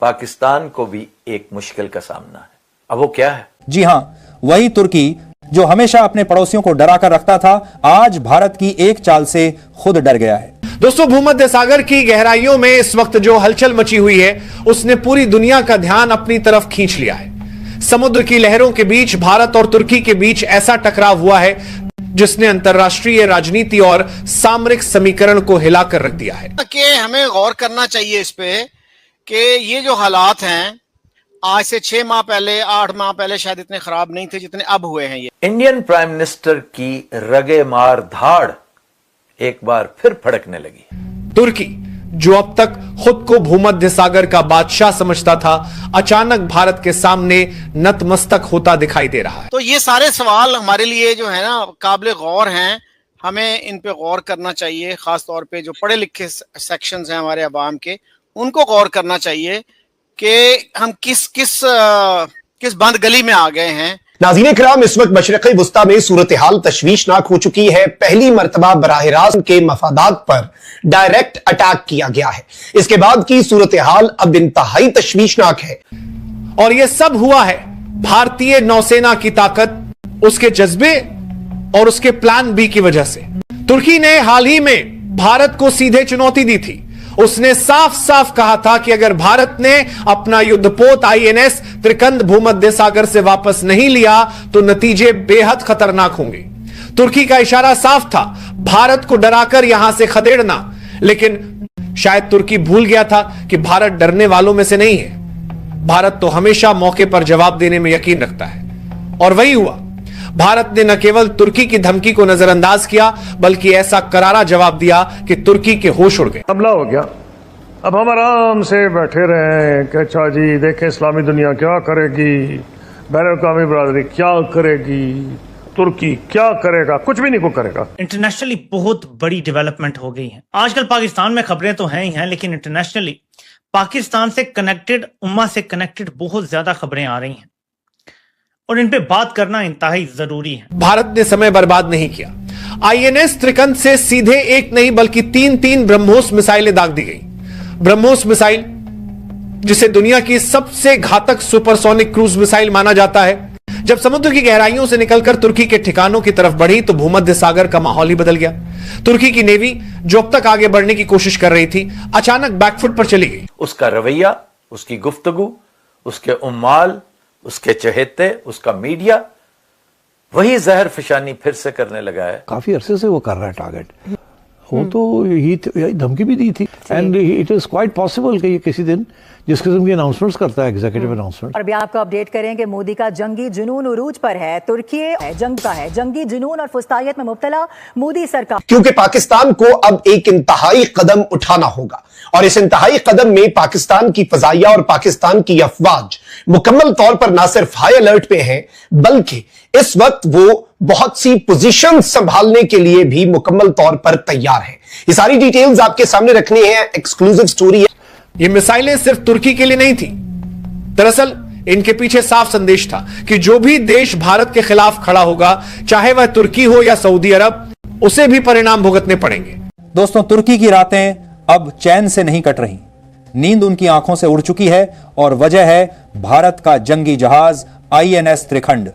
पाकिस्तान को भी एक मुश्किल का सामना है। अब वो क्या है? जी हां, वही तुर्की जो हमेशा अपने पड़ोसियों को डरा कर रखता था, आज भारत की एक चाल से खुद डर गया है। दोस्तों, भूमध्य सागर की गहराइयों में इस वक्त जो हलचल मची हुई है उसने पूरी दुनिया का ध्यान अपनी तरफ खींच लिया है। समुद्र की लहरों के बीच भारत और तुर्की के बीच ऐसा टकराव हुआ है जिसने अंतरराष्ट्रीय राजनीति और सामरिक समीकरण को हिलाकर रख दिया है। कि हमें गौर करना चाहिए इस पे कि ये जो हालात हैं आज से 6 माह पहले 8 माह पहले शायद इतने खराब नहीं थे जितने अब हुए हैं। ये इंडियन प्राइम मिनिस्टर की रगे मार धाड़ एक बार फिर फड़कने लगी। तुर्की जो अब तक खुद को भूमध्य सागर का बादशाह समझता था, अचानक भारत के सामने नतमस्तक होता दिखाई दे रहा है। तो ये सारे सवाल हमारे लिए जो है ना काबिल गौर हैं, हमें इन पे गौर करना चाहिए। खास तौर पे जो पढ़े लिखे सेक्शंस हैं हमारे अवाम के, उनको गौर करना चाहिए कि हम किस बंद गली में आ गए हैं। नाज़रीन किराम, इस वक्त मशरिक़ी वुस्ता में सूरत हाल तशवीशनाक हो चुकी है। पहली मर्तबा बराह रास्त के मफादात पर डायरेक्ट अटैक किया गया है। इसके बाद की सूरत हाल अब इंतहाई तशवीशनाक है और यह सब हुआ है भारतीय नौसेना की ताकत, उसके जज्बे और उसके प्लान बी की वजह से। तुर्की ने हाल ही में भारत को सीधे चुनौती दी थी। उसने साफ साफ कहा था कि अगर भारत ने अपना युद्धपोत INS त्रिकंद भूमध्य सागर से वापस नहीं लिया तो नतीजे बेहद खतरनाक होंगे। तुर्की का इशारा साफ था, भारत को डराकर यहां से खदेड़ना। लेकिन शायद तुर्की भूल गया था कि भारत डरने वालों में से नहीं है। भारत तो हमेशा मौके पर जवाब देने में यकीन रखता है और वही हुआ। भारत ने न केवल तुर्की की धमकी को नजरअंदाज किया बल्कि ऐसा करारा जवाब दिया कि तुर्की के होश उड़ गए। हमला हो गया। अब हम आराम से बैठे रहे कि अच्छा जी देखें इस्लामी दुनिया क्या करेगी, बैनुल-अक़वामी बरादरी क्या करेगी, तुर्की क्या करेगा, कुछ भी नहीं को करेगा। इंटरनेशनली बहुत बड़ी डेवलपमेंट हो गई है। आजकल पाकिस्तान में खबरें तो हैं ही हैं, लेकिन इंटरनेशनली पाकिस्तान से कनेक्टेड, उम्मा से कनेक्टेड बहुत ज्यादा खबरें आ रही हैं और इन पे बात करना इंतहाई जरूरी है। भारत ने समय बर्बाद नहीं किया। INS त्रिकंद से सीधे एक नहीं बल्कि 3 ब्रह्मोस मिसाइलें दाग दी गई। ब्रह्मोस मिसाइल, जिसे दुनिया की सबसे घातक सुपरसोनिक क्रूज मिसाइल माना जाता है, जब समुद्र की गहराइयों से निकलकर तुर्की के ठिकानों की तरफ बढ़ी तो भूमध्य सागर का माहौल ही बदल गया। तुर्की की नेवी जो अब तक आगे बढ़ने की कोशिश कर रही थी, अचानक बैकफुट पर चली गई। उसका रवैया, उसकी गुफ्तगू, उसके उम्माल, उसके चहेते, उसका मीडिया वही जहर फिशानी फिर से करने लगा है। काफी अरसे से वो कर रहा है टारगेट। वो तो ही धमकी भी दी थी and it is quite possible कि ये किसी दिन जिस किस्म की अनाउंसमेंट्स करता है, एग्जीक्यूटिव अनाउंसमेंट। और भी आपको अपडेट करेंगे, मोदी का जंगी जुनून उरूज पर है। तुर्की जंग का है, जंगी जुनून और फुस्तायत में मुब्तला मोदी सरकार। क्योंकि पाकिस्तान को अब एक इंतहाई कदम उठाना होगा और इस इंतहाई कदम में पाकिस्तान की फजाइया और पाकिस्तान की अफवाज मुकम्मल तौर पर ना सिर्फ हाई अलर्ट पे हैं, बल्कि इस वक्त वो बहुत सी पोजीशन संभालने के लिए भी मुकम्मल तौर पर तैयार है। ये सारी डिटेल्स आपके सामने रखनी है, एक्सक्लूसिव स्टोरी है। ये मिसाइलें सिर्फ तुर्की के लिए नहीं थी। दरअसल इनके पीछे साफ संदेश था कि जो भी देश भारत के खिलाफ खड़ा होगा, चाहे वह तुर्की हो या सऊदी अरब, उसे भी परिणाम भुगतने पड़ेंगे। दोस्तों, तुर्की की रातें अब चैन से नहीं कट रही। नींद उनकी आंखों से उड़ चुकी है और वजह है भारत का जंगी जहाज INS त्रिखंड,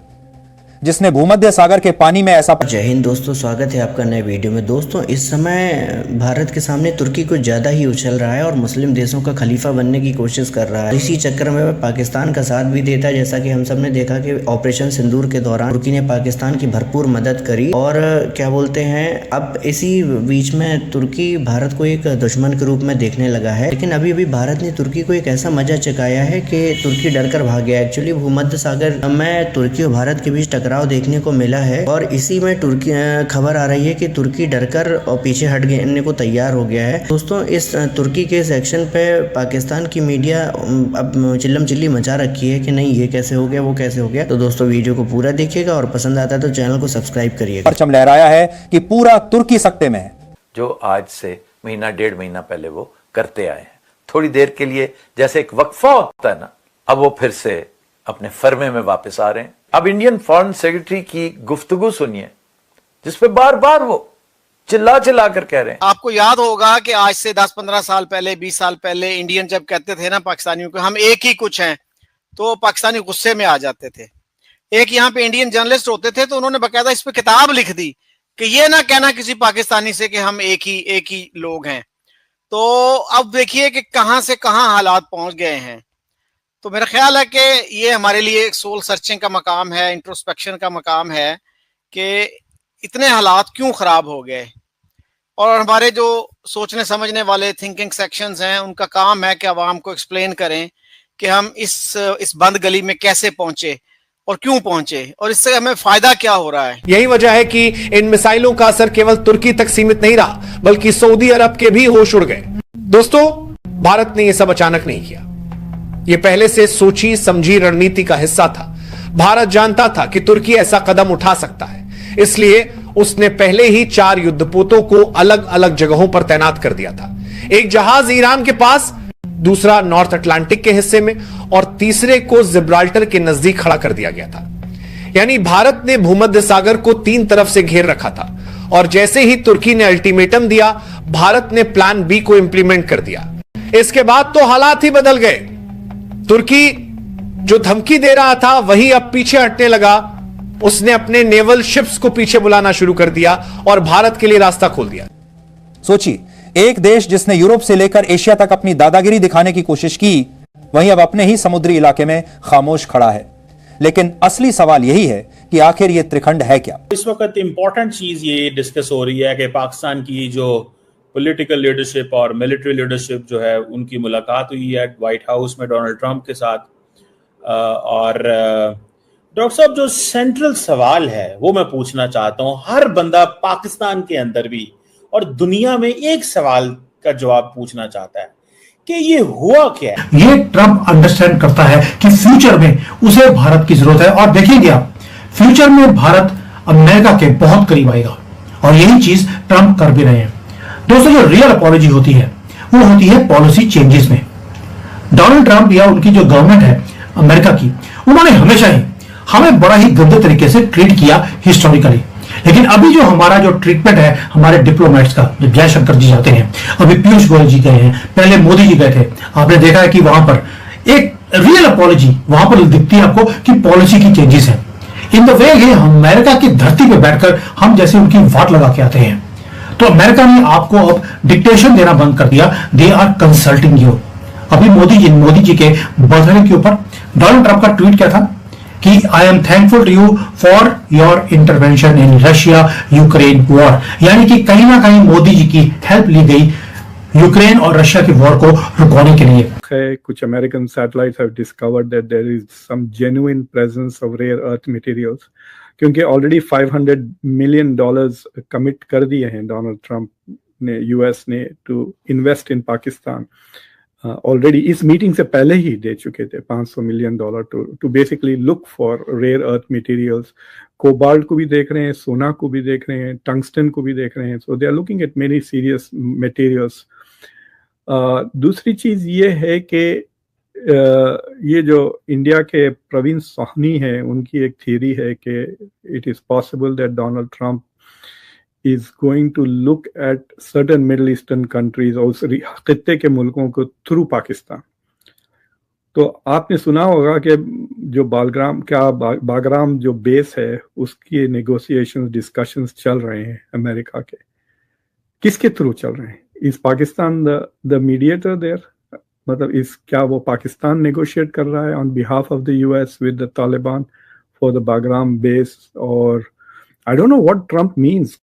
जिसने भूमध्य सागर के पानी में ऐसा। जय हिंद दोस्तों, स्वागत है आपका नए वीडियो में। दोस्तों, इस समय भारत के सामने तुर्की को ज़्यादा ही उछल रहा है और मुस्लिम देशों का खलीफा बनने की कोशिश कर रहा है। इसी चक्कर में वह पाकिस्तान का साथ भी देता है। जैसा कि हम सब ने देखा कि ऑपरेशन सिंदूर के दौरान तुर्की ने पाकिस्तान की भरपूर मदद करी और क्या बोलते हैं, अब इसी बीच में तुर्की भारत को एक दुश्मन के रूप में देखने लगा है। लेकिन अभी अभी भारत ने तुर्की को एक ऐसा मजा चकाया है कि तुर्की डर कर भाग गया। एक्चुअली भूमध्य सागर में तुर्की और भारत के बीच टकराव देखने को मिला है और इसी में तुर्की खबर आ रही है कि तुर्की डरकर और पीछे हट गने को तैयार हो गया है। दोस्तों, इस तुर्की के सेक्शन पे पाकिस्तान की मीडिया अब चिल्लम चिल्ली मचा रखी है कि नहीं ये कैसे हो गया, वो कैसे हो गया। तो दोस्तों, वीडियो को पूरा देखिएगा और पसंद आता है तो चैनल को सब्सक्राइब करिएगा। परचम लहराया है कि पूरा तुर्की सख्ते में है, जो आज से महीना 1.5 महीना पहले वो करते आए हैं। थोड़ी देर के लिए जैसे एक वक्फा होता है ना, अब वो फिर से अपने फर्मे में वापस आ रहे हैं। अब इंडियन फॉरेन सेक्रेटरी की गुफ्तगू सुनिए, जिसपे बार बार वो चिल्ला चिल्ला कर कह रहे हैं। आपको याद होगा कि आज से 10-15 साल पहले, 20 साल पहले इंडियन जब कहते थे ना पाकिस्तानियों को हम एक ही कुछ हैं, तो पाकिस्तानी गुस्से में आ जाते थे। एक यहाँ पे इंडियन जर्नलिस्ट होते थे तो उन्होंने बकायदा इस पे किताब लिख दी कि ये ना कहना किसी पाकिस्तानी से कि हम एक ही लोग हैं। तो अब देखिए कि कहां से कहां हालात पहुंच गए हैं। तो मेरा ख्याल है कि ये हमारे लिए एक सोल सर्चिंग का मकाम है, इंट्रोस्पेक्शन का मकाम है कि इतने हालात क्यों खराब हो गए। और हमारे जो सोचने समझने वाले थिंकिंग सेक्शंस हैं, उनका काम है कि आवाम को एक्सप्लेन करें कि हम इस बंद गली में कैसे पहुंचे और क्यों पहुंचे और इससे हमें फायदा क्या हो रहा है। यही वजह है कि इन मिसाइलों का असर केवल तुर्की तक सीमित नहीं रहा, बल्कि सऊदी अरब के भी होश उड़ गए। दोस्तों, भारत ने यह सब अचानक नहीं किया, यह पहले से सोची समझी रणनीति का हिस्सा था। भारत जानता था कि तुर्की ऐसा कदम उठा सकता है, इसलिए उसने पहले ही 4 युद्धपोतों को अलग अलग जगहों पर तैनात कर दिया था। एक जहाज ईरान के पास, दूसरा नॉर्थ अटलांटिक के हिस्से में और तीसरे को जिब्राल्टर के नजदीक खड़ा कर दिया गया था। यानी भारत ने भूमध्य सागर को 3 तरफ से घेर रखा था और जैसे ही तुर्की ने अल्टीमेटम दिया, भारत ने प्लान बी को इंप्लीमेंट कर दिया। इसके बाद तो हालात ही बदल गए। तुर्की जो धमकी दे रहा था वही अब पीछे हटने लगा। उसने अपने नेवल शिप्स को पीछे बुलाना शुरू कर दिया और भारत के लिए रास्ता खोल दिया। सोचिए, एक देश जिसने यूरोप से लेकर एशिया तक अपनी दादागिरी दिखाने की कोशिश की, वहीं अब अपने ही समुद्री इलाके में खामोश खड़ा है। लेकिन असली सवाल यही है कि आखिर यह त्रिखंड है क्या। इस वक्त इंपॉर्टेंट चीज ये डिस्कस हो रही है कि पाकिस्तान की जो पॉलिटिकल लीडरशिप और मिलिट्री लीडरशिप जो है, उनकी मुलाकात हुई है व्हाइट हाउस में डोनाल्ड ट्रंप के साथ। और डॉक्टर साहब, जो सेंट्रल सवाल है वो मैं पूछना चाहता हूं, हर बंदा पाकिस्तान के अंदर भी और दुनिया में एक सवाल का जवाब पूछना चाहता है कि ये हुआ क्या है। ये ट्रंप अंडरस्टैंड करता है कि फ्यूचर में उसे भारत की जरूरत है और देखेंगे आप, फ्यूचर में भारत अमेरिका के बहुत करीब आएगा और यही चीज ट्रंप कर भी रहे हैं। दोस्तों, जो रियल अपॉलॉजी होती है वो होती है पॉलिसी चेंजेस में। डोनाल्ड ट्रंप या उनकी जो गवर्नमेंट है अमेरिका की, उन्होंने हमेशा ही हमें बड़ा ही गंदे तरीके से ट्रीट किया हिस्टोरिकली। लेकिन अभी जो हमारा जो ट्रीटमेंट है हमारे डिप्लोमेट्स का, जब जयशंकर जी जाते हैं, अभी पीयूष गोयल जी गए हैं, पहले मोदी जी गए थे, आपने देखा है कि वहां पर एक रियल अपॉलॉजी वहां पर दिखती है आपको कि पॉलिसी की चेंजेस है। इन द वे ये अमेरिका की धरती पे बैठकर हम जैसे उनकी वाट लगा के आते हैं। तो अमेरिका ने आपको अब डिक्टेशन देना बंद कर दिया, दे आर कंसल्टिंग यू। अभी मोदी जी के बर्थडे के ऊपर डोनाल्ड ट्रंप का ट्वीट क्या था कि I am thankful to you for your intervention in Russia Ukraine war, यानी कि कहीं ना कहीं मोदी जी की हेल्प ली गई यूक्रेन और रशिया की वॉर को रुकवाने के लिए। कुछ American satellites have discovered that there is some genuine presence of rare earth materials, क्योंकि ऑलरेडी $500 मिलियन कमिट कर दिए हैं डोनाल्ड ट्रंप ने, यूएस ने, to invest in Pakistan. Already इस मीटिंग से पहले ही दे चुके थे $500 million to basically look for rare earth materials. Cobalt को भी देख रहे हैं, सोना को भी देख रहे हैं, टंगस्टन को भी देख रहे हैं। So they are looking at many serious materials. दूसरी चीज ये है कि ये जो इंडिया के प्रवीण सोहनी है, उनकी एक थियरी है कि it is possible that Donald Trump is going to look at certain Middle Eastern countries और खित्ते के मुल्कों को थ्रू पाकिस्तान। तो आपने सुना होगा कि जो बागराम जो बेस है उसकी नेगोशिएशंस डिस्कशंस चल रहे हैं अमेरिका के। किसके थ्रू चल रहे हैं? Is Pakistan the mediator there? मतलब क्या वो पाकिस्तान नेगोशिएट कर रहा है on behalf of the US with the Taliban for the Bagram base? और I don't know what Trump means